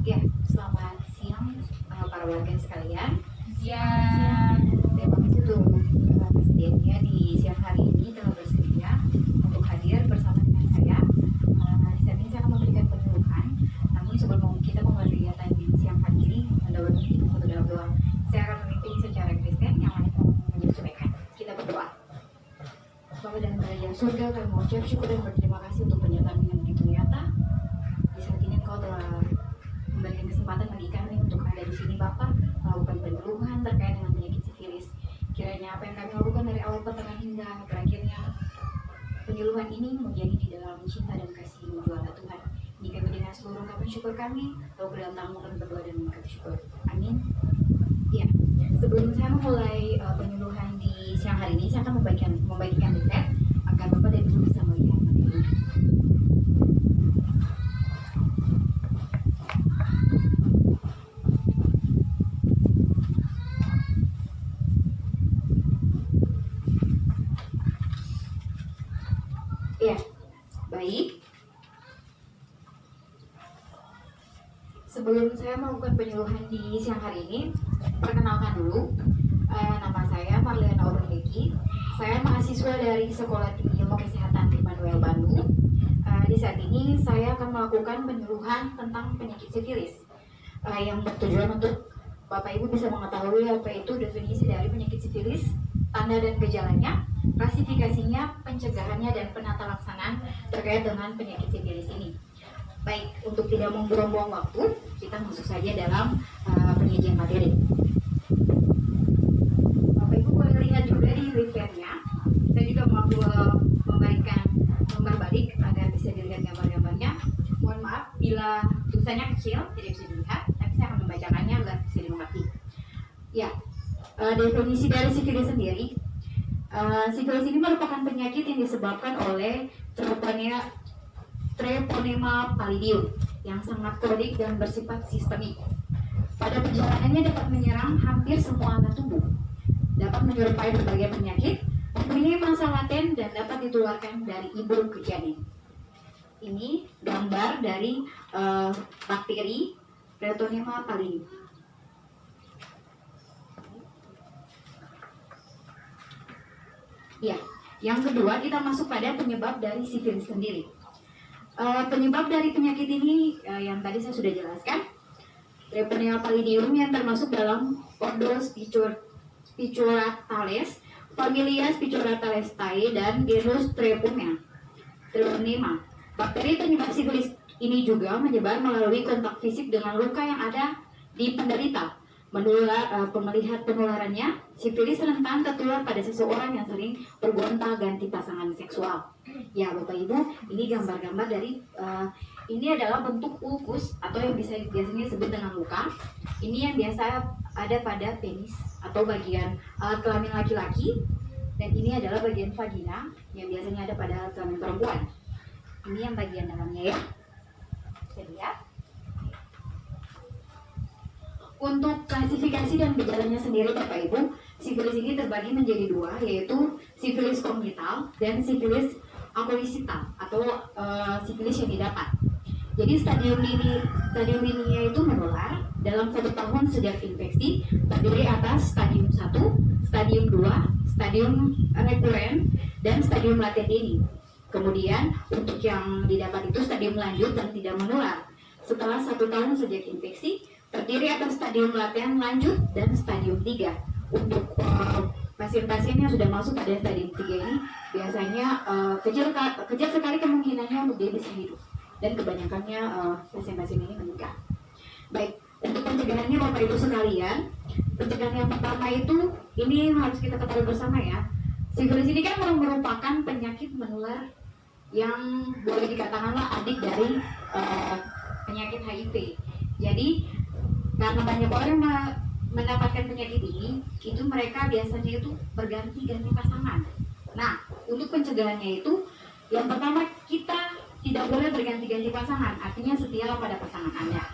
Ya, selamat siang para warga sekalian. Ya, Terima kasih untuk kesediaannya di siang hari ini telah bersedia untuk hadir bersama dengan saya. Di saat ini saya akan memberikan penyuluhan. Namun sebelum kita memulai kegiatan di siang hari ini, mendahului kita satu dalam doa. Saya akan memimpin secara Kristen yang mana menyesuaikan. Kita berdoa. Bapa dan Kerajaan Surga, kami mengucap syukur dan berterima kasih untuk penyertaan yang begitu nyata. Di saat ini Engkau telah memberikan kesempatan bagi kami untuk ada di sini Bapak, melakukan penyuluhan terkait dengan penyakit sifilis. Kiranya apa yang kami lakukan dari awal pertengahan hingga berakhirnya penyuluhan ini menjadi di dalam cinta dan kasih keluarga Tuhan. Ini kami dengan seluruh ungkapan syukur kami, lalu ke dalam tamu kami berdoa dan mengucap syukur. Amin. Ya, sebelum saya memulai penyuluhan di siang hari ini, saya akan membagikan resep agar Bapak dan Ibu bisa melihat. Ya, baik. Sebelum saya melakukan penyuluhan di siang hari ini, perkenalkan dulu, nama saya Marliana Orundeki. Saya mahasiswa dari Sekolah Tinggi Ilmu Kesehatan Immanuel Bandung. Di saat ini saya akan melakukan penyuluhan tentang penyakit sifilis, yang bertujuan untuk Bapak Ibu bisa mengetahui apa itu definisi dari penyakit sifilis, tanda dan gejalanya, klasifikasinya, pencegahannya, dan penata laksanaan terkait dengan penyakit sifilis ini. Baik, untuk tidak membuang-buang waktu, kita masuk saja dalam penyajian materi. Bapak Ibu boleh lihat juga di refernya. Saya juga mau memberikan gambar balik agar bisa dilihat gambar-gambarnya. Mohon maaf bila tulisannya kecil, tidak bisa dilihat, tapi saya akan membacakannya agar bisa dimengerti. Ya, definisi dari sifilis sendiri. Sifilis ini merupakan penyakit yang disebabkan oleh Treponema pallidum yang sangat kronik dan bersifat sistemik. Pada perjalanannya dapat menyerang hampir semua anggota tubuh, dapat menyerupai berbagai penyakit, mempunyai masa laten dan dapat ditularkan dari ibu ke janin. Ini gambar dari bakteri Treponema pallidum. Ya, yang kedua kita masuk pada penyebab dari sifilis sendiri. Penyebab dari penyakit ini yang tadi saya sudah jelaskan, Treponema pallidum yang termasuk dalam ordo Spicuratales, familia Spicurathalestae dan genus Treponema. Bakteri penyebab sifilis ini juga menyebar melalui kontak fisik dengan luka yang ada di penderita. Melihat penularannya, sifilis rentan tertular pada seseorang yang sering bergonta-ganti pasangan seksual. Ya, Bapak Ibu, ini gambar-gambar dari ini adalah bentuk ulkus atau yang biasanya disebut dengan luka. Ini yang biasa ada pada penis atau bagian alat kelamin laki-laki, dan ini adalah bagian vagina yang biasanya ada pada alat kelamin perempuan. Ini yang bagian dalamnya ya. Bisa lihat. Untuk klasifikasi dan gejalanya sendiri Bapak Ibu, sifilis ini terbagi menjadi dua, yaitu sifilis kongnital dan sifilis akolisital atau sifilis yang didapat. Jadi stadium ini itu menular dalam 1 tahun sejak infeksi, terdiri atas stadium 1, stadium 2, stadium rekuren, dan stadium laten dini. Kemudian untuk yang didapat itu stadium lanjut dan tidak menular. Setelah 1 tahun sejak infeksi, terdiri atas stadium laten lanjut dan stadium 3. Untuk pasien-pasien yang sudah masuk pada stadium 3 ini biasanya kecil sekali kemungkinannya untuk dia bisa hidup, dan kebanyakannya pasien-pasien ini meninggal. Baik, untuk pencegahannya Bapak Ibu sekalian, pencegahan yang pertama itu ini harus kita ketahui bersama ya. Sifilis ini kan merupakan penyakit menular yang boleh dikatakanlah adik dari penyakit HIV. Jadi karena banyak orang mendapatkan penyakit ini, itu mereka biasanya itu berganti-ganti pasangan. Nah, untuk pencegahannya itu, yang pertama kita tidak boleh berganti-ganti pasangan, artinya setia pada pasangan Anda.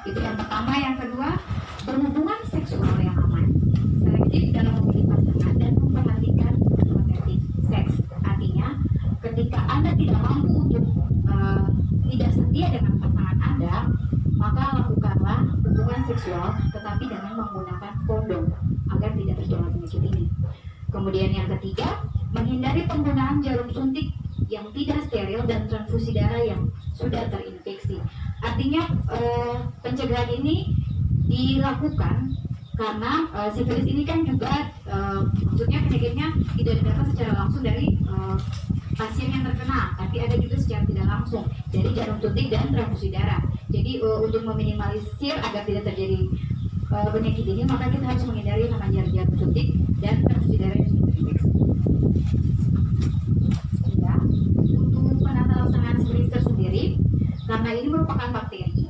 Itu yang pertama. Yang kedua, berhubungan seksual yang aman, selektif dalam memilih pasangan dan memperhatikan protektif seks. Artinya, ketika Anda tidak mampu untuk tidak setia dengan pasangan Anda, maka lakukanlah hubungan seksual tetapi dengan menggunakan kondom agar tidak tertular penyakit ini. Kemudian yang ketiga, menghindari penggunaan jarum suntik yang tidak steril dan transfusi darah yang sudah terinfeksi. Artinya pencegahan ini dilakukan karena sifilis ini kan juga maksudnya penyakitnya tidak didapat secara langsung dari pasien yang terkena, tapi ada juga secara tidak langsung dari jarum suntik dan transfusi darah. Jadi untuk meminimalisir agar tidak terjadi penyakit ini, maka kita harus menghindari namanya jarum suntik dan transfusi darah yang sudah terinfeksi. Ya, untuk penata laksanaan sifilis tersendiri, karena ini merupakan bakteri,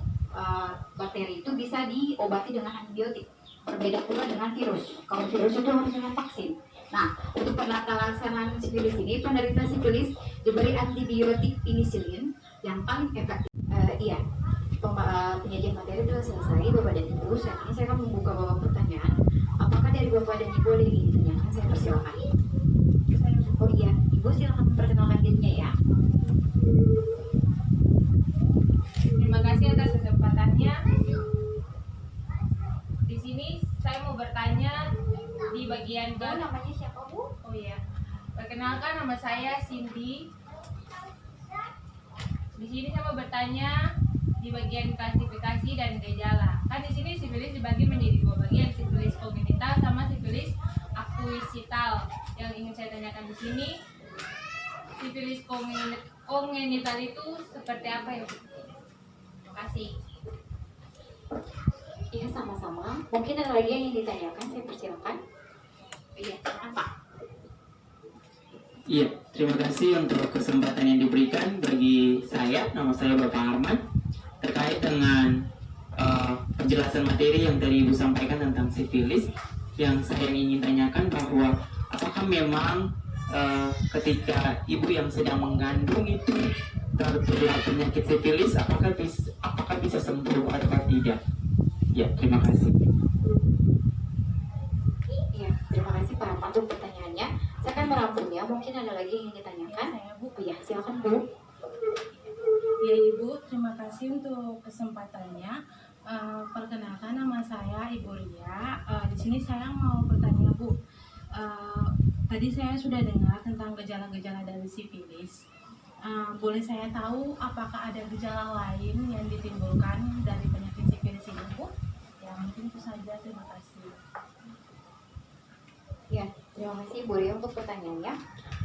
bakteri itu bisa diobati dengan antibiotik. Berbeda pula dengan virus. Kalau virus itu harus dengan vaksin. Nah, untuk penata laksanaan sifilis ini, penderita sifilis diberi antibiotik penisilin yang paling efektif. Penyajian materi sudah selesai, Bapak dan Ibu. Saat ini saya akan membuka beberapa pertanyaan. Apakah dari Bapak dan Ibu ada yang ingin ditanyakan? Saya persilakan. Oh iya, Ibu silakan memperkenalkan dirinya ya. Terima kasih atas kesempatannya. Di sini saya mau bertanya di bagian Namanya siapa, Bu? Oh iya. Perkenalkan, nama saya Cindy. Di sini saya mau bertanya di bagian klasifikasi dan gejala. Kan di sini sifilis dibagi menjadi dua bagian, sifilis kongenital sama sifilis akuisital. Yang ingin saya tanyakan di sini, sifilis kongenital itu seperti apa ya, Bu? Terima kasih. Iya, sama-sama. Mungkin ada lagi yang ingin ditanyakan, saya persilakan. Iya, silakan Pak. Iya, terima kasih untuk kesempatan yang diberikan bagi saya. Nama saya Bapak Arman. Terkait dengan penjelasan materi yang tadi Ibu sampaikan tentang sifilis, yang saya ingin tanyakan bahwa apakah memang ketika ibu yang sedang mengandung itu tertular penyakit sifilis, apakah bisa sembuh atau tidak? Ya, terima kasih. Iya, terima kasih Pak Arman untuk pertanyaannya. Saya akan merangkumnya. Mungkin ada lagi yang ingin ditanyakan? Saya, Bu. Iya, silakan Bu. Ya Ibu, terima kasih untuk kesempatannya. Perkenalkan, nama saya Ibu Ria. Di sini saya mau bertanya Bu. Tadi saya sudah dengar tentang gejala-gejala dari sifilis. Boleh saya tahu apakah ada gejala lain yang ditimbulkan dari penyakit sifilis ini Bu? Ya mungkin itu saja. Terima kasih. Ya, terima kasih Bu Ria untuk pertanyaannya.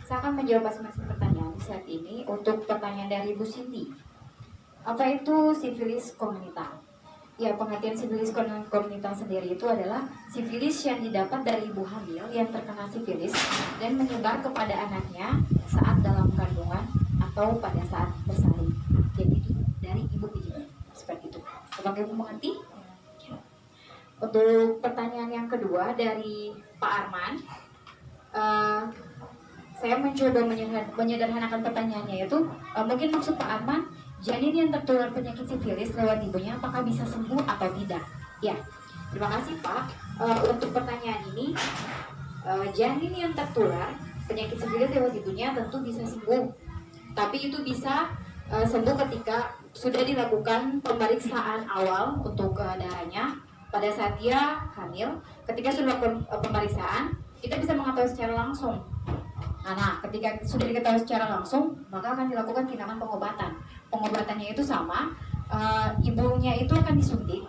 Saya akan menjawab masing-masing pertanyaan saat ini. Untuk pertanyaan dari Bu Cindy, apa itu sifilis kongenital? Ya, pengertian sifilis kongenital sendiri itu adalah sifilis yang didapat dari ibu hamil yang terkena sifilis dan menyebar kepada anaknya saat dalam kandungan atau pada saat bersalin. Jadi dari ibu ke ibu, seperti itu. Apakah Ibu mengerti? Untuk pertanyaan yang kedua dari Pak Arman, saya mencoba menyederhanakan pertanyaannya, yaitu mungkin maksud Pak Arman, janin yang tertular penyakit sifilis lewat ibunya apakah bisa sembuh atau tidak? Ya, terima kasih Pak. Untuk pertanyaan ini, janin yang tertular penyakit sifilis lewat ibunya tentu bisa sembuh, tapi itu bisa sembuh ketika sudah dilakukan pemeriksaan awal untuk darahnya pada saat dia hamil. Ketika sudah pemeriksaan, kita bisa mengetahui secara langsung. Nah, ketika sudah diketahui secara langsung, maka akan dilakukan tindakan pengobatan. Pengobatannya itu sama, ibunya itu akan disuntik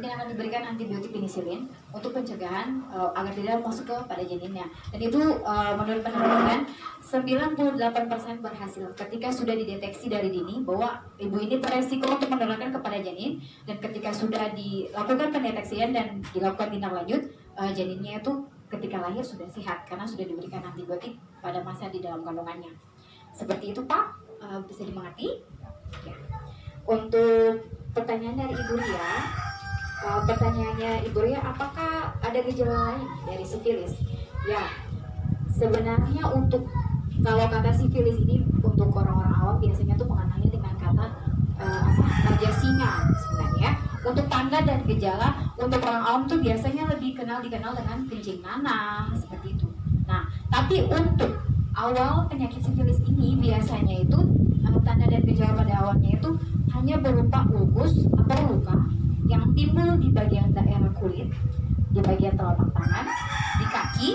dan akan diberikan antibiotik penisilin untuk pencegahan agar tidak masuk pada janinnya. Dan itu menurut penelitian 98% berhasil ketika sudah dideteksi dari dini bahwa ibu ini beresiko untuk menularkan kepada janin, dan ketika sudah dilakukan pendeteksian dan dilakukan tindak lanjut, janinnya itu ketika lahir sudah sehat karena sudah diberikan antibiotik pada masa di dalam kandungannya. Seperti itu Pak, bisa dimengerti? Ya. Untuk pertanyaan dari Ibu Ria, pertanyaannya Ibu Ria, apakah ada gejala lain dari sifilis? Ya, sebenarnya untuk kalau kata sifilis ini untuk orang-orang awam biasanya tuh mengenalnya dengan kata raja singa sebenarnya. Untuk tanda dan gejala untuk orang awam tuh biasanya lebih dikenal dengan kencing nanah seperti itu. Nah, tapi untuk awal penyakit sifilis ini biasanya itu tanda dan gejala pada awalnya itu hanya berupa ulkus atau luka yang timbul di bagian daerah kulit, di bagian telapak tangan, di kaki,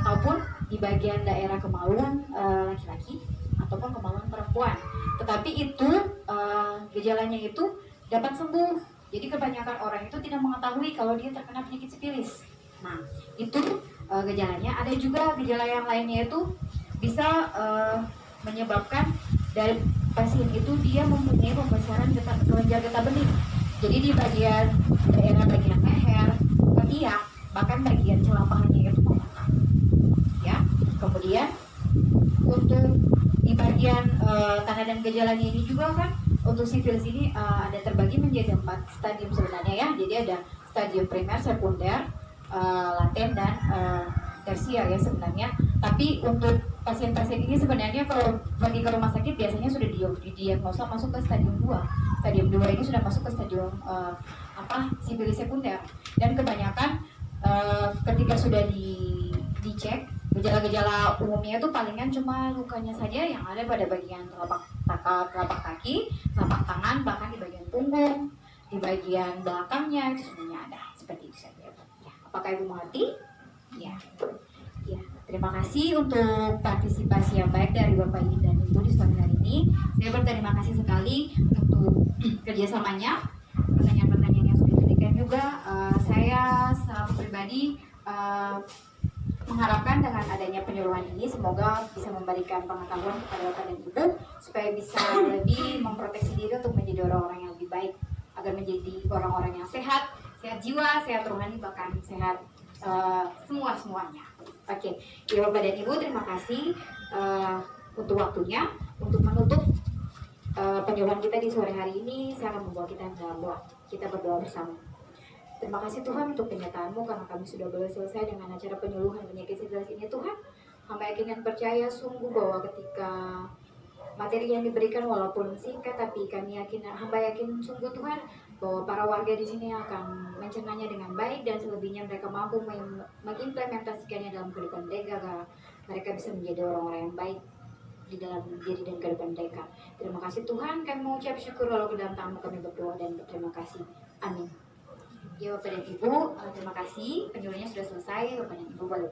ataupun di bagian daerah kemaluan laki-laki ataupun kemaluan perempuan. Tetapi itu gejalanya itu dapat sembuh. Jadi kebanyakan orang itu tidak mengetahui kalau dia terkena penyakit sifilis. Nah, itu gejalanya. Ada juga gejala yang lainnya itu bisa menyebabkan dari pasien itu dia mempunyai pembesaran kelenjar getah bening. Jadi di bagian daerah bagian leher, ketiak, bahkan bagian celapanya itu membengkak. Ya. Kemudian untuk di bagian tanda dan gejalanya ini juga kan untuk sifilis ini ada terbagi menjadi 4 stadium sebenarnya ya. Jadi ada stadium primer, sekunder, laten dan tersier ya sebenarnya. Tapi untuk pasien-pasien ini sebenarnya kalau pergi ke rumah sakit biasanya sudah didiagnosa masuk ke stadium 2. Stadium 2 ini sudah masuk ke stadium sifilis sekunder. Dan kebanyakan ketika sudah dicek gejala-gejala umumnya itu palingan cuma lukanya saja yang ada pada bagian telapak kaki, telapak tangan, bahkan di bagian punggung, di bagian belakangnya itu sebenarnya ada seperti itu saja. Ya, apakah Ibu mengerti? Ya. Ya, terima kasih untuk partisipasi yang baik dari Bapak Ibu dan Ibu di sore hari ini. Saya berterima kasih sekali untuk kerjasamanya, pertanyaan-pertanyaan yang sudah diberikan juga. Saya secara pribadi mengharapkan dengan adanya penyuluhan ini semoga bisa memberikan pengetahuan kepada Bapak dan Ibu supaya bisa lebih memproteksi diri untuk menjadi orang-orang yang lebih baik, agar menjadi orang-orang yang sehat, sehat jiwa, sehat rohani, bahkan sehat semuanya. Oke, ya Bapak dan Ibu, terima kasih untuk waktunya. Untuk menutup penyuluhan kita di sore hari ini, saya akan membawa kita dalam doa. Kita berdoa bersama. Terima kasih Tuhan untuk kenyataan-Mu karena kami sudah boleh selesai dengan acara penyuluhan penyakit sifilis ini Tuhan. Hamba yakin dan percaya sungguh bahwa ketika materi yang diberikan walaupun singkat, tapi hamba yakin sungguh Tuhan bahwa para warga di sini akan mencernanya dengan baik dan selebihnya mereka mampu mengimplementasikannya dalam kehidupan mereka agar mereka bisa menjadi orang-orang yang baik di dalam diri dan kehidupan mereka. Terima kasih Tuhan, kami mengucap syukur lalu ke dalam tangan kami berdoa dan berterima kasih. Amin. Ya Bapak dan Ibu, terima kasih. Penyuluhannya sudah selesai. Bapak dan Ibu boleh